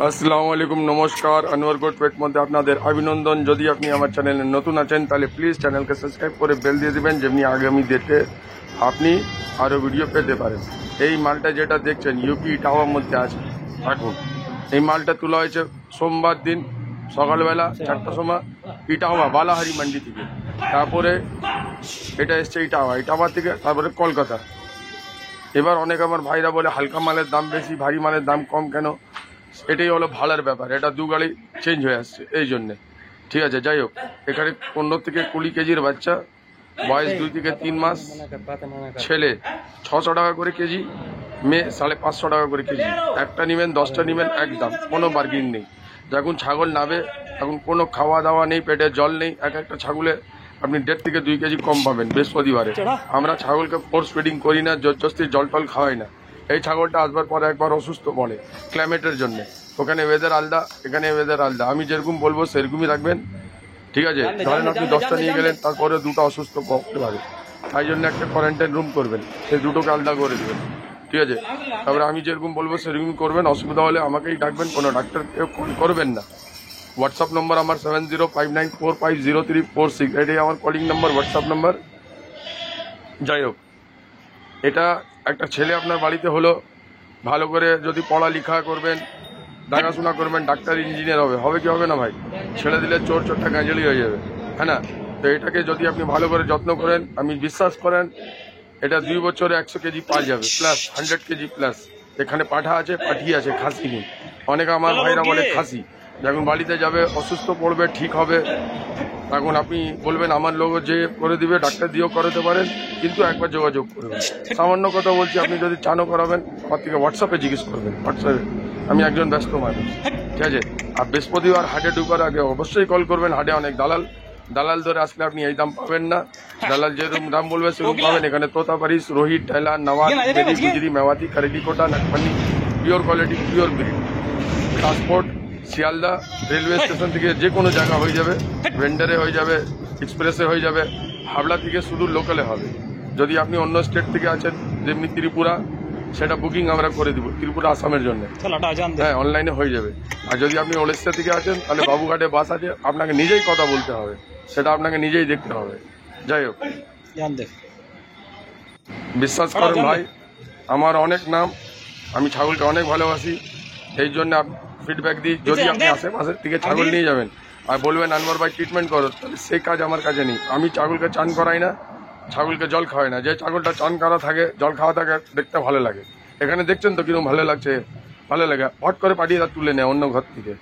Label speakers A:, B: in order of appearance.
A: আসসালামু আলাইকুম, নমস্কার। আনোয়ার গোট পেট মধ্যে আপনাদের অভিনন্দন। যদি আপনি আমার চ্যানেলে নতুন আছেন তাহলে প্লিজ চ্যানেলকে সাবস্ক্রাইব করে বেল দিয়ে দেবেন, যেমনি আগামী ডেটে আপনি আরও ভিডিও পেতে পারেন। এই মালটা যেটা দেখছেন ইউপি ইটাওয়ার মধ্যে আছে এখন। এই মালটা তোলা হয়েছে সোমবার দিন সকালবেলা 4টার সময় ইটাওয়া বালাহারি মান্ডি থেকে। তারপরে এটা এসছে ইটাওয়া থেকে, তারপরে কলকাতা। এবার অনেক আমার ভাইরা বলে হালকা মালের দাম বেশি, ভারী মালের দাম কম কেন? এটাই হলো ভাড়ার ব্যাপার। এটা দু গাড়ি চেঞ্জ হয়ে আসছে এই জন্যে। ঠিক আছে, যাই হোক, এখানে 15 থেকে 20 কেজির বাচ্চা, বয়স 2 থেকে 3 মাস, ছেলে 600 টাকা করে কেজি, মেয়ে 550 টাকা করে কেজি। একটা নেবেন 10টা নেবেন, একদম কোনো বার্গিং নেই। যখন ছাগল নাবে এখন কোনো খাওয়া দাওয়া নেই, পেটে জল নেই। একটা ছাগলে আপনি 1.5 থেকে 2 কেজি কম পাবেন বৃহস্পতিবারে। আমরা ছাগলকে ফোর্স ফিডিং করি না, জোরজস্তি জল টল খাওয়াই না। এই ছাগলটা আসবার পরে একবার অসুস্থ পড়ে ক্লাইমেটের জন্য। ওখানে ওয়েদার আলাদা, এখানে ওয়েদার আলাদা। আমি যেরকম বলবো সেরকমই রাখবেন, ঠিক আছে? ধরেন আপনি 10টা নিয়ে গেলেন, তারপরে 2টা অসুস্থ পড়তে পারে, তাই জন্য একটা কোয়ারেন্টাইন রুম করবেন, সেই দুটোকে আলাদা করে দেবেন, ঠিক আছে? তারপরে আমি যেরকম বলবো সেরকমই করবেন। অসুবিধা হলে আমাকেই ডাকবেন, কোনো ডাক্তারকে কল করবেন না। হোয়াটসঅ্যাপ নম্বর আমার 7059450346, এটাই আমার কলিং নাম্বার, হোয়াটসঅ্যাপ নাম্বার। যাই হোক, এটা একটা ছেলে আপনার বাড়িতে হলো, ভালো করে যদি পড়ালেখা করবেন, দেখাশোনা করবেন, ডাক্তার ইঞ্জিনিয়ার হবে কি হবে না ভাই? ছেড়ে দিলে চোর চোরটা গাঁজলি হয়ে যাবে, হ্যাঁ না? তো এটাকে যদি আপনি ভালো করে যত্ন করেন, আমি বিশ্বাস করেন এটা 2 বছরে 100 কেজি পাওয়া যাবে প্লাস, 100 কেজি প্লাস। এখানে পাঠা আছে, পাঠি আছে, খাসি নেই। অনেকে আমার ভাইরা বলে খাসি। যখন বাড়িতে যাবে, অসুস্থ পড়বে, ঠিক হবে, তখন আপনি বলবেন আমার লোক যে করে দিবে, ডাক্তার দিয়েও করাতে পারেন, কিন্তু একবার যোগাযোগ করবেন। সামান্য কথা বলছি, আপনি যদি চানও করাবেন আমার থেকে হোয়াটসঅ্যাপে জিজ্ঞেস করবেন, হোয়াটসঅ্যাপে। আমি একজন ব্যস্ত মানুষ, ঠিক আছে? আর বৃহস্পতিবার হাটে ঢুকার আগে অবশ্যই কল করবেন। হাটে অনেক দালাল ধরে আসলে আপনি এই দাম পাবেন না। দালাল যেরকম দাম বলবে সেরকম পাবেন। এখানে তোতাপারি, রোহিত, ঠেলা, নওয়াজ, গুজরি, মেওয়াতি, কারেলিকোটা, নাগপানি, pure quality, pure breed. Transport Sealdah railway station থেকে যে কোনো জায়গা হয়ে যাবে, ভেন্ডারে হয়ে যাবে, এক্সপ্রেসে হয়ে যাবে, হাবড়া থেকে শুধু লোকালে হবে। যদি আপনি অন্য স্টেট থেকে আছেন, যেমনি ত্রিপুরা, সেটা বুকিং আমরা করে দিব, ত্রিপুরা আসামের জন্য। হ্যাঁ, অনলাইনে হয়ে যাবে। আর যদি আপনি ওড়িশা থেকে আছেন তাহলে বাবুঘাটে বাস আছে, আপনাকে নিজেই কথা বলতে হবে, সেটা আপনাকে নিজেই দেখতে হবে। যাই হোক, বিশ্বাস করেন ভাই, আমার অনেক নাম, আমি ছাগলকে অনেক ভালোবাসি। এই জন্য ফিডব্যাক দিই। যদি আপনি আশেপাশের থেকে ছাগল নিয়ে যাবেন আর বলবেন আনোয়ার ভাই ট্রিটমেন্ট করো, তাহলে সেই কাজ আমার কাছে নেই। আমি ছাগলকে চান করাই না, ছাগলকে জল খাওয়াই না। যে ছাগলটা চান করা থাকে, জল খাওয়া থাকে, দেখতে ভালো লাগে। এখানে দেখছেন তো কিরকম ভালো লাগছে, ভালো লাগে। হট করে পাঠিয়ে তার তুলে নেয় অন্য ঘর থেকে,